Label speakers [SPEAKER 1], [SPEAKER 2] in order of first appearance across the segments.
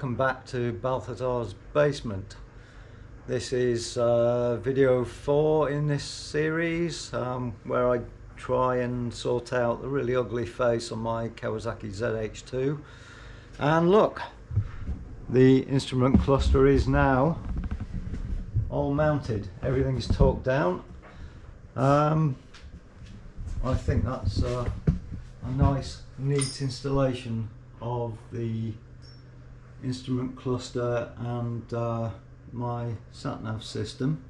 [SPEAKER 1] welcome back to Balthazar's Basement. This is video 4 in this series where I try and sort out the really ugly face on my Kawasaki ZH2. And look, the instrument cluster is now all mounted. Everything's torqued down. I think that's a nice, neat installation of the instrument cluster and my Satnav system.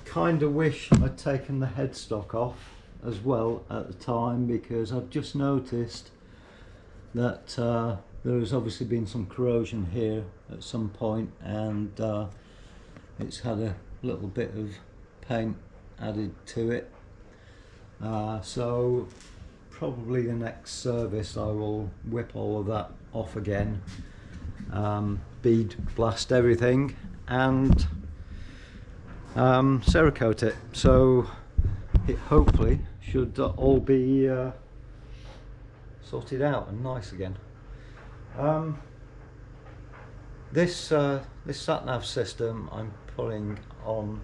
[SPEAKER 1] Kind of wish I'd taken the headstock off as well at the time, because I've just noticed that there's obviously been some corrosion here at some point, and it's had a little bit of paint added to it. So probably the next service I will whip all of that off again, bead blast everything and Cerakote it, so it hopefully should all be sorted out and nice again. This Satnav system I'm putting on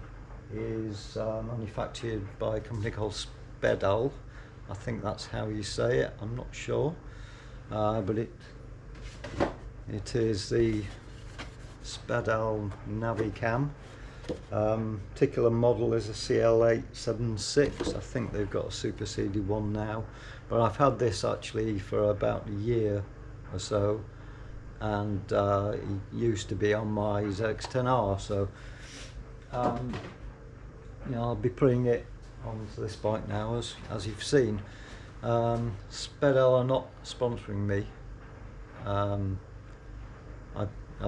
[SPEAKER 1] is manufactured by a company called Spedal. I think that's how you say it, I'm not sure, but it is the Spedal Navicam. Particular model is a CL876. I think they've got a superseded one now, but I've had this actually for about a year or so, and it used to be on my ZX10R, so you know, I'll be putting it onto this bike now, as you've seen. Spedal are not sponsoring me. I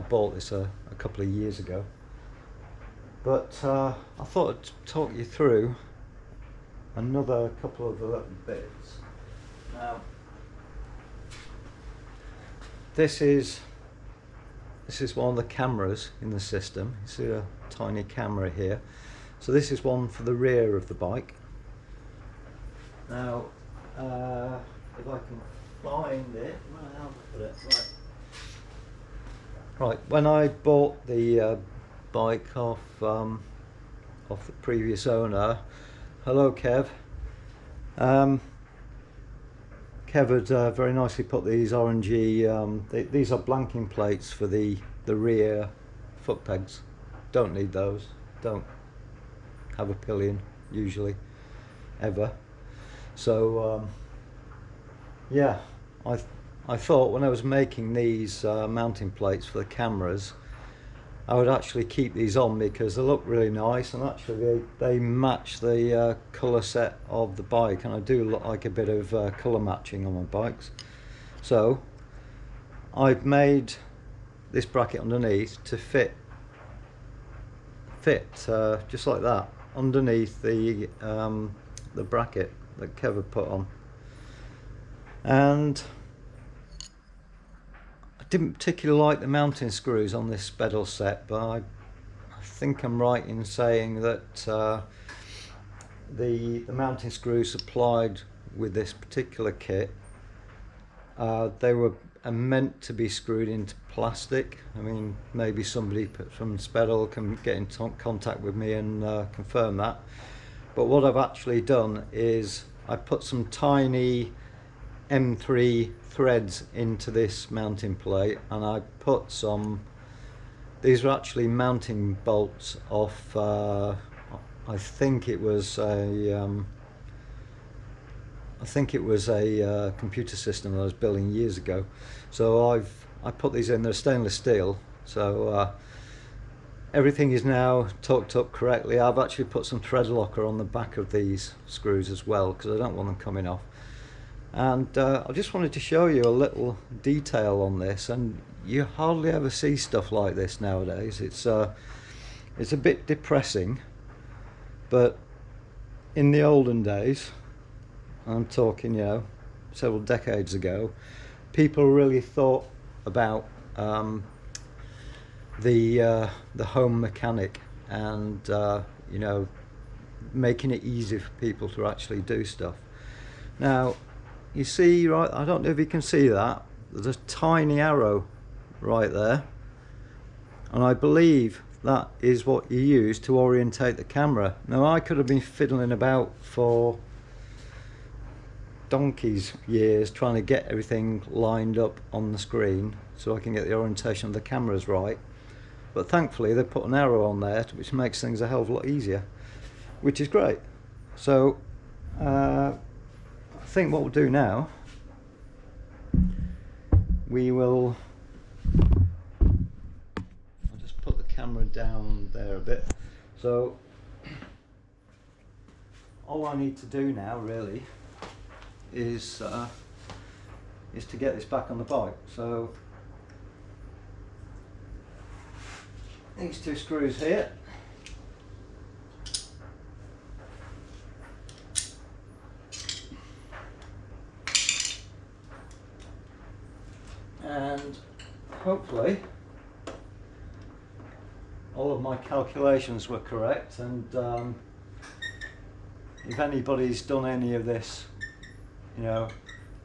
[SPEAKER 1] bought this a couple of years ago, but I thought I'd talk you through another couple of the little bits. Now, this is one of the cameras in the system. You see a tiny camera here. So this is one for the rear of the bike. Now, if I can find it, where the hell did I put it? Right, when I bought the bike off the previous owner, hello Kev. Kev had very nicely put these orangey, these are blanking plates for the rear foot pegs. Don't need those. Don't have a pillion usually, ever. So yeah, I thought when I was making these mounting plates for the cameras, I would actually keep these on because they look really nice, and actually they match the colour set of the bike, and I do look like a bit of colour matching on my bikes. So I've made this bracket underneath to fit just like that underneath the bracket that Kev had put on. And I didn't particularly like the mounting screws on this Spedal set, but I think I'm right in saying that the mounting screws supplied with this particular kit, they were meant to be screwed into plastic. I mean, maybe somebody from Spedal can get in contact with me and confirm that. But what I've actually done is I put some tiny M3 threads into this mounting plate, and I put these are actually mounting bolts off I think it was a computer system that I was building years ago. So I put these in. They're stainless steel, so everything is now torqued up correctly. I've actually put some thread locker on the back of these screws as well, because I don't want them coming off. And I just wanted to show you a little detail on this, and you hardly ever see stuff like this nowadays. It's a bit depressing, but in the olden days, I'm talking, you know, several decades ago, people really thought about the home mechanic, and you know, making it easy for people to actually do stuff. Now, you see, right, I don't know if you can see that, there's a tiny arrow right there, and I believe that is what you use to orientate the camera. Now, I could have been fiddling about for donkey's years trying to get everything lined up on the screen so I can get the orientation of the cameras right, but thankfully they put an arrow on there which makes things a hell of a lot easier, which is great. So I think what we'll do now, I'll just put the camera down there a bit. So all I need to do now really is to get this back on the bike. So these two screws here, and hopefully all of my calculations were correct, and if anybody's done any of this, you know,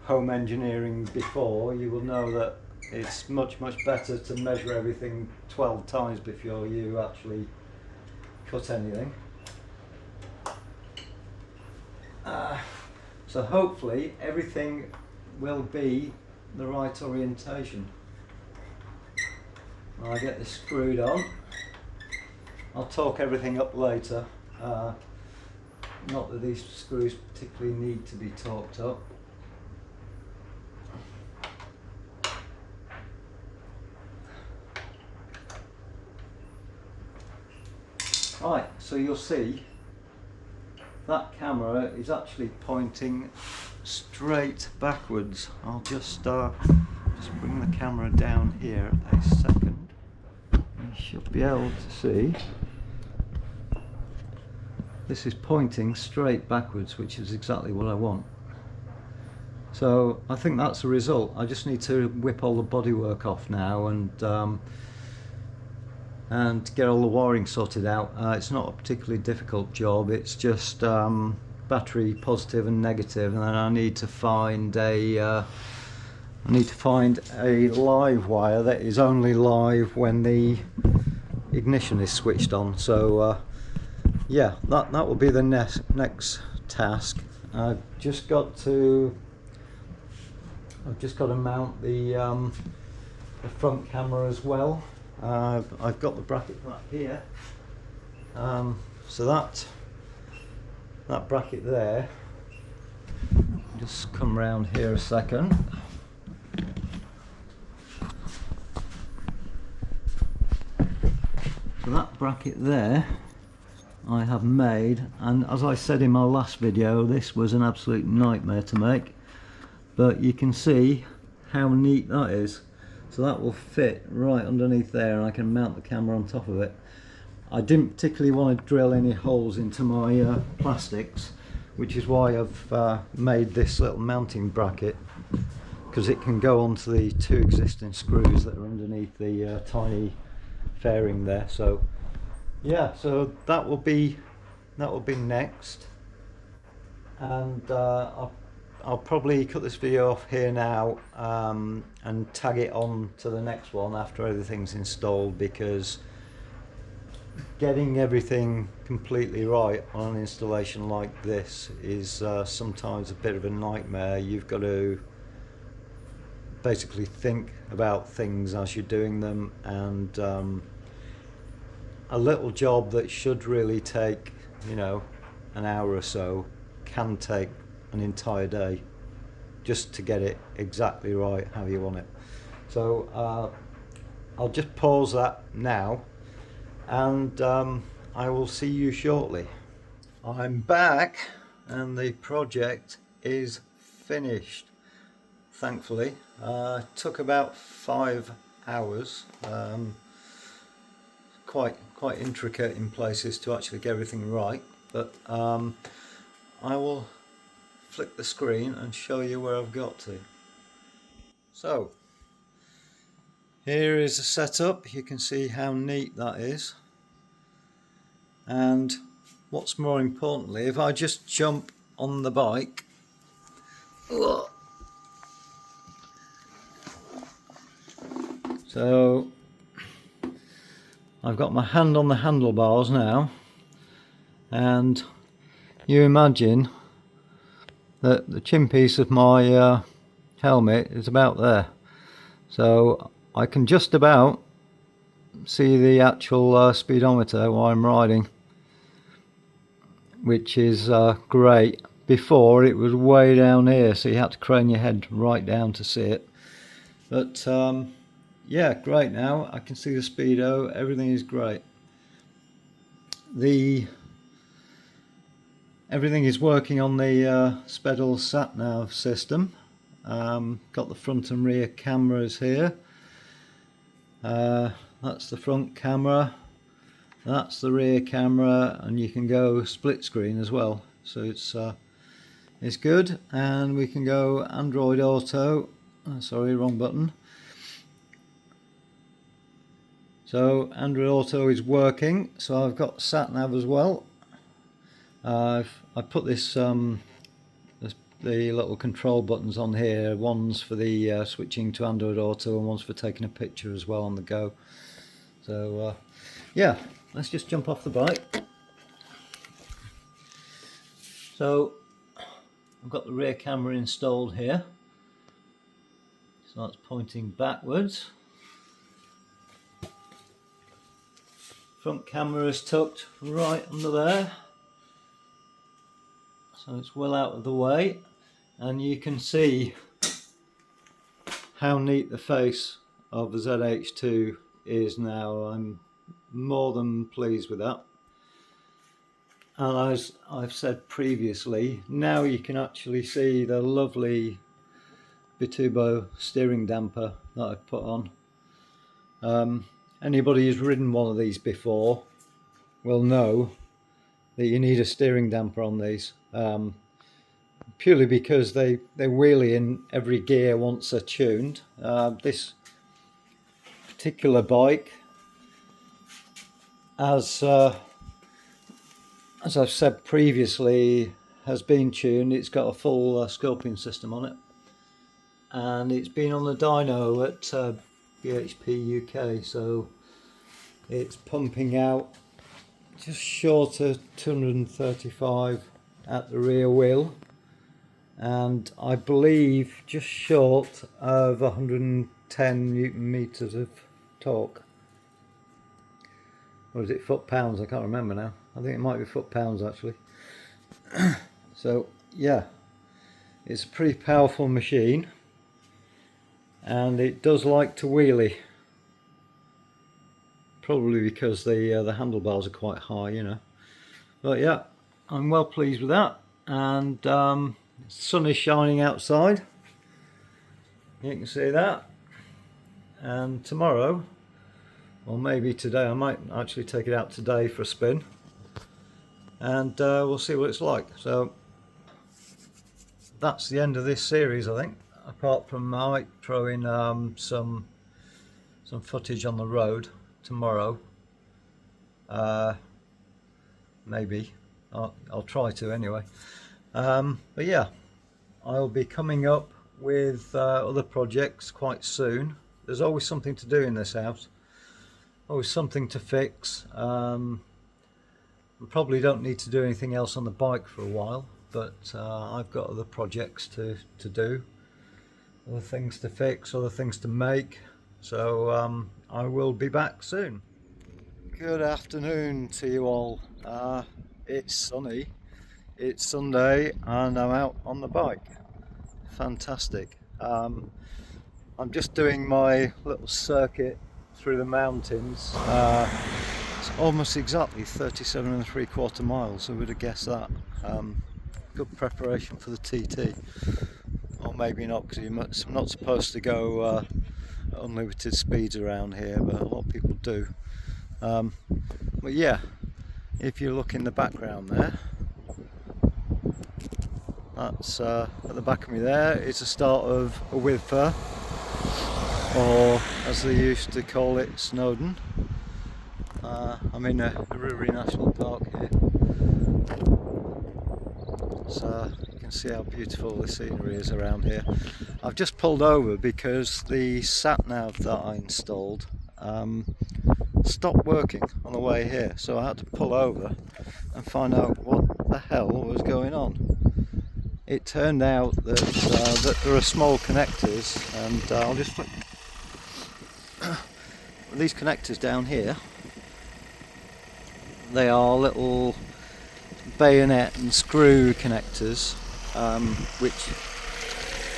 [SPEAKER 1] home engineering before, you will know that it's much better to measure everything 12 times before you actually cut anything. So hopefully everything will be the right orientation. When I get this screwed on, I'll torque everything up later. Not that these screws particularly need to be torqued up. Right, so you'll see that camera is actually pointing straight backwards. I'll just bring the camera down here a second. You should be able to see. This is pointing straight backwards, which is exactly what I want. So I think that's the result. I just need to whip all the bodywork off now and get all the wiring sorted out. It's not a particularly difficult job. It's just battery positive and negative, and then I need to find a live wire that is only live when the ignition is switched on. So yeah, that will be the next task. I've just got to mount the front camera as well. I've got the bracket back here, so that bracket there, just come round here a second. So that bracket there I have made, and as I said in my last video, this was an absolute nightmare to make, but you can see how neat that is. So that will fit right underneath there, and I can mount the camera on top of it. I didn't particularly want to drill any holes into my plastics, which is why I've made this little mounting bracket, because it can go onto the two existing screws that are underneath the tiny fairing there. So yeah, so that will be next, and I'll probably cut this video off here now and tag it on to the next one after everything's installed, because getting everything completely right on an installation like this is sometimes a bit of a nightmare. You've got to basically think about things as you're doing them, and a little job that should really take, you know, an hour or so can take an entire day just to get it exactly right how you want it. So I'll just pause that now, and I will see you shortly. I'm back and the project is finished, thankfully. It took about 5 hours, quite intricate in places to actually get everything right, but I will flick the screen and show you where I've got to. So here is the setup. You can see how neat that is, and what's more importantly, if I just jump on the bike, So I've got my hand on the handlebars now, and you imagine that the chin piece of my helmet is about there, so I can just about see the actual speedometer while I'm riding, which is great. Before it was way down here, so you had to crane your head right down to see it. But yeah, great now. I can see the speedo, everything is great. Everything is working on the Spedal Satnav system. Got the front and rear cameras here. That's the front camera, that's the rear camera, and you can go split screen as well, so it's good. And we can go Android Auto. Sorry, wrong button. So Android Auto is working, so I've got Satnav as well. I put the little control buttons on here. One's for the switching to Android Auto, and one's for taking a picture as well on the go. So yeah, let's just jump off the bike. So I've got the rear camera installed here, so that's pointing backwards. Front camera is tucked right under there, so it's well out of the way, and you can see how neat the face of the ZH2 is now. I'm more than pleased with that. And as I've said previously, now you can actually see the lovely Bitubo steering damper that I've put on. Anybody who's ridden one of these before will know that you need a steering damper on these, purely because they wheelie in every gear once they're tuned. This particular bike, as I've said previously, has been tuned. It's got a full sculpting system on it, and it's been on the dyno at BHP UK, so it's pumping out just short of 235 at the rear wheel, and I believe just short of 110 Newton meters of torque. Or is it foot pounds? I can't remember now. I think it might be foot pounds actually. So yeah, it's a pretty powerful machine, and it does like to wheelie, probably because the handlebars are quite high, you know. But yeah, I'm well pleased with that. And the sun is shining outside, you can see that. And tomorrow, or maybe today, I might actually take it out today for a spin, and we'll see what it's like. So that's the end of this series, I think, apart from I might throw in some footage on the road tomorrow. Maybe I'll try to anyway. But yeah, I'll be coming up with other projects quite soon. There's always something to do in this house, always something to fix. We probably don't need to do anything else on the bike for a while, but I've got other projects to do, other things to fix, other things to make. So I will be back soon. Good afternoon to you all. It's sunny, it's Sunday, and I'm out on the bike. Fantastic. I'm just doing my little circuit through the mountains. It's almost exactly 37 3/4 miles, who would have guessed that. Good preparation for the TT, or maybe not, because you're not supposed to go unlimited speeds around here, but a lot of people do. But yeah, if you look in the background there, that's at the back of me there, it's the start of a Withfer, or as they used to call it, Snowdon. I'm in Eryri National Park here. So you can see how beautiful the scenery is around here. I've just pulled over because the Satnav that I installed stopped working on the way here, so I had to pull over and find out what the hell was going on. It turned out that there are small connectors, and I'll just flick these connectors down here. They are little bayonet and screw connectors, which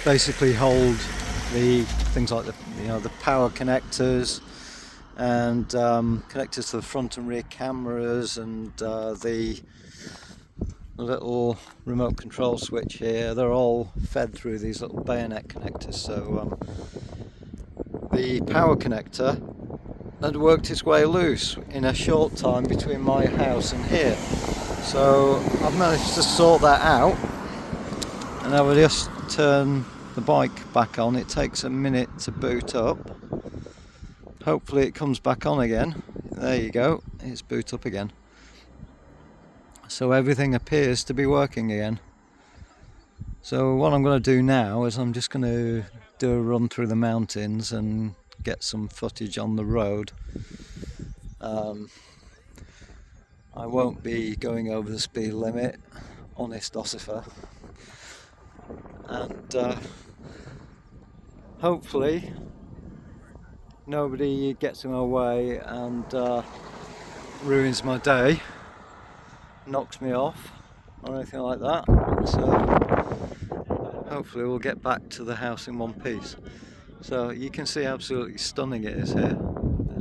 [SPEAKER 1] basically hold the things like the power connectors and connectors to the front and rear cameras, and the little remote control switch here. They're all fed through these little bayonet connectors. So the power connector had worked its way loose in a short time between my house and here. So I've managed to sort that out, and I will just turn the bike back on. It takes a minute to boot up. Hopefully it comes back on again. There you go, it's boot up again. So everything appears to be working again. So what I'm going to do now is I'm just going to do a run through the mountains and get some footage on the road. I won't be going over the speed limit, honest ossifer, and hopefully nobody gets in my way and ruins my day, knocks me off or anything like that. So hopefully we'll get back to the house in one piece. So you can see how absolutely stunning it is here.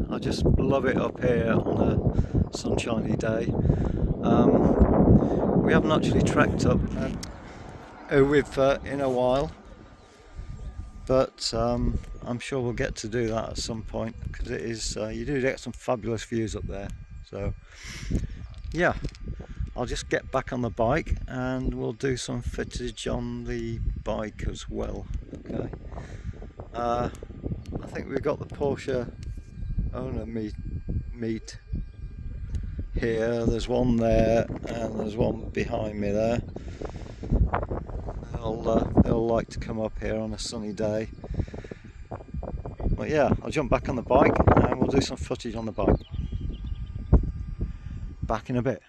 [SPEAKER 1] I just love it up here on a sunshiny day. We haven't actually trekked up in a while, but I'm sure we'll get to do that at some point, because it is you do get some fabulous views up there. So yeah, I'll just get back on the bike and we'll do some footage on the bike as well. Okay. I think we've got the Porsche owner meet here. There's one there and there's one behind me there. They'll like to come up here on a sunny day. But yeah, I'll jump back on the bike and we'll do some footage on the bike. Back in a bit.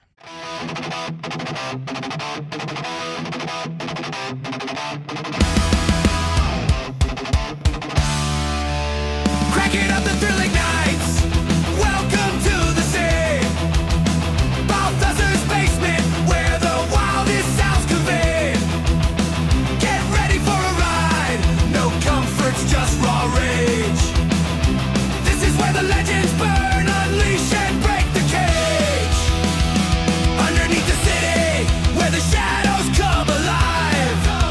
[SPEAKER 2] Cracking up the thrilling nights. Welcome to the sea. Balthazar's basement, where the wildest sounds convey. Get ready for a ride. No comforts, just raw rage. This is where the legends burn. Unleash and break the cage. Underneath the city, where the shadows come alive.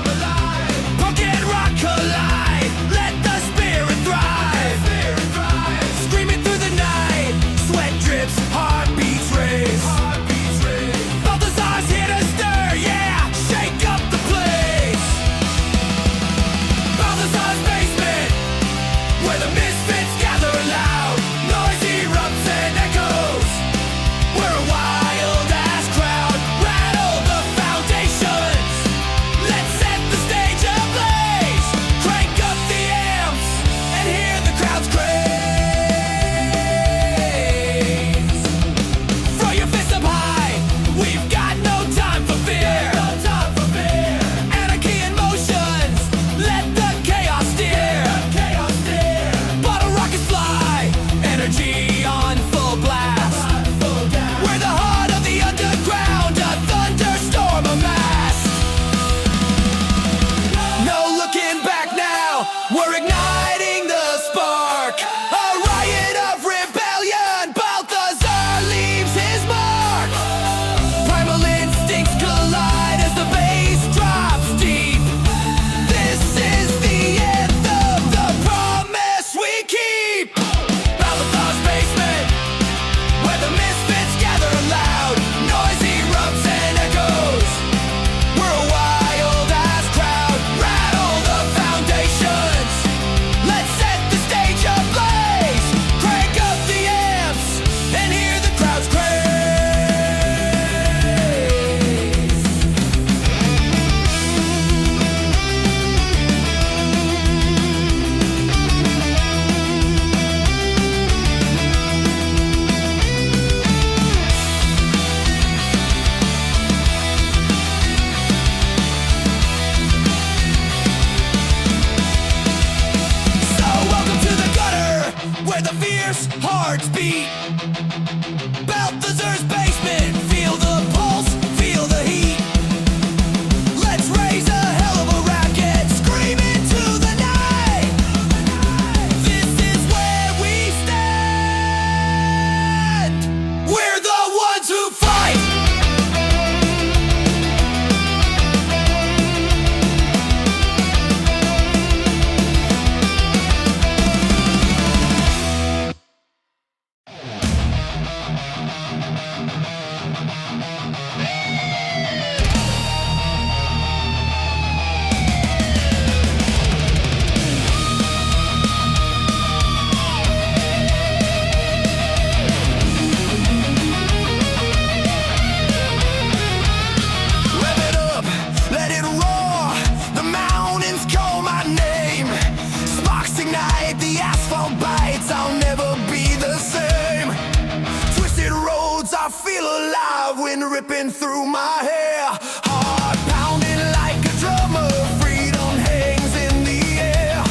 [SPEAKER 2] alive, wind ripping through my hair. Heart pounding like a drummer, freedom hangs in the air.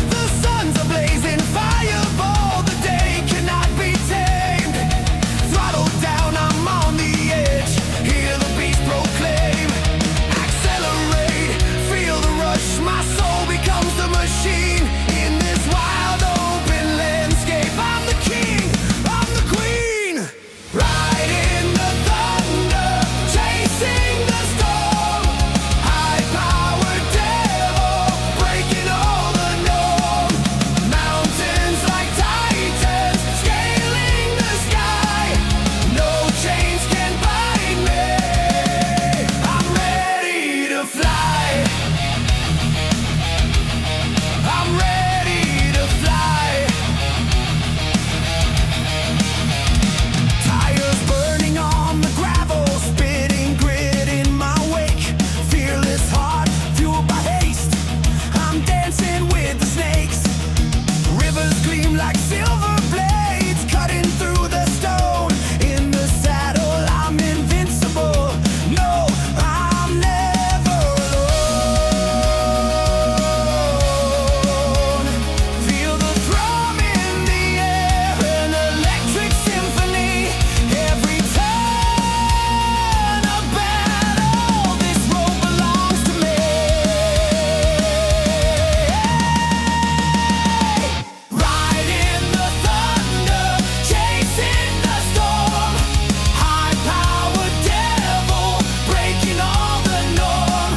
[SPEAKER 2] The sun's a blazing fireball, the day cannot be tamed. Throttle down, I'm on the edge, hear the beast proclaim. Accelerate, feel the rush, my soul becomes the machine. In this wild open landscape, I'm the king, I'm the queen. Ride in the thunder, chasing the storm. High-powered devil, breaking all the norm. Mountains like titans, scaling the sky. No chains can bind me, I'm ready to fly. I'm ready to fly. Tires burning on the gravel, spitting grit in my wake. Fearless heart, fueled by haste, I'm dancing with the snakes. Rivers gleam like silver blades, cutting through the stone. In the saddle, I'm invincible. No, I'm never alone. Feel the thrum in the air, an electric symphony. Every turn a battle, this road belongs to me. Ride in the thunder, chasing the storm. High-powered devil, breaking all the norm.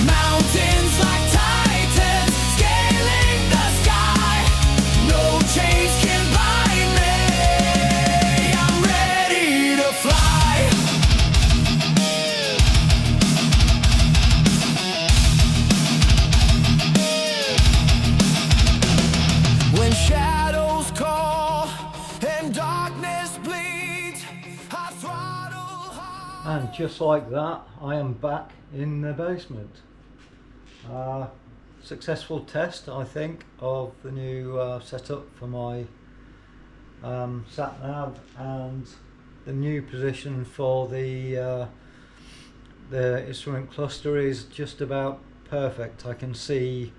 [SPEAKER 2] Mountains like titans, scaling the sky. No chains can bind me, I'm ready to fly. When shadows call and darkness bleeds, I throttle hard.
[SPEAKER 1] And just like that, I am back in the basement. Successful test, I think, of the new setup for my Satnav, and the new position for the instrument cluster is just about perfect. I can see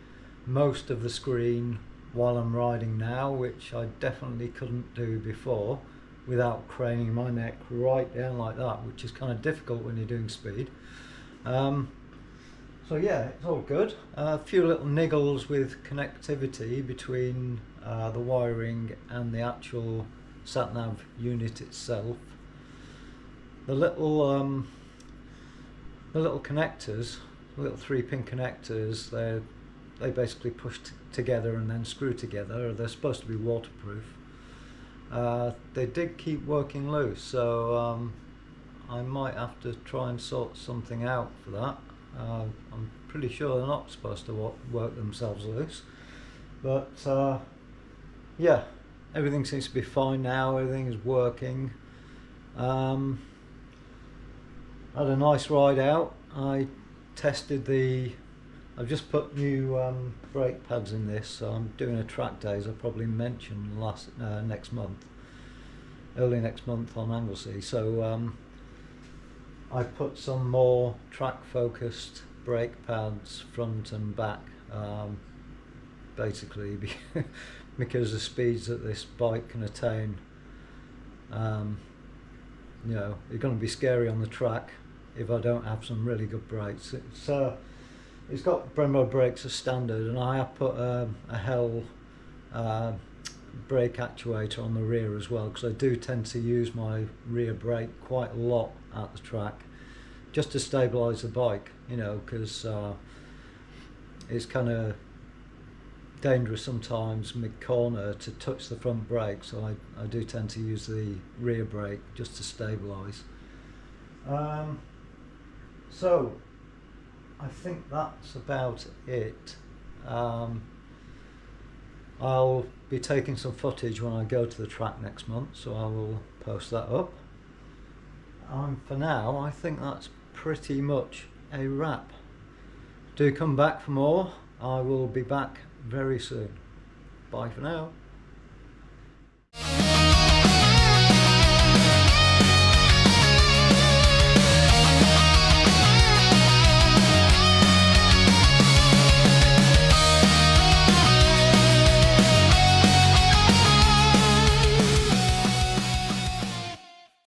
[SPEAKER 1] most of the screen while I'm riding now, which I definitely couldn't do before without craning my neck right down like that, which is kind of difficult when you're doing speed. So yeah, it's all good. A few little niggles with connectivity between the wiring and the actual Satnav unit itself. The little connectors, little 3-pin connectors, they basically push together and then screw together. They're supposed to be waterproof. They did keep working loose, so I might have to try and sort something out for that. I'm pretty sure they're not supposed to work themselves loose, but yeah, everything seems to be fine now. Everything is working. Had a nice ride out. I tested I've just put new brake pads in this, so I'm doing a track day, as I probably mentioned next month, early next month on Anglesey. So I put some more track focused brake pads front and back, basically because the speeds that this bike can attain, you know, it's going to be scary on the track if I don't have some really good brakes. It's got Brembo brakes as standard, and I have put a Hell brake actuator on the rear as well, because I do tend to use my rear brake quite a lot at the track just to stabilise the bike, you know, because it's kind of dangerous sometimes mid-corner to touch the front brake, so I do tend to use the rear brake just to stabilise. So I think that's about it. I'll be taking some footage when I go to the track next month, so I will post that up. For now, I think that's pretty much a wrap. Do come back for more. I will be back very soon. Bye for now.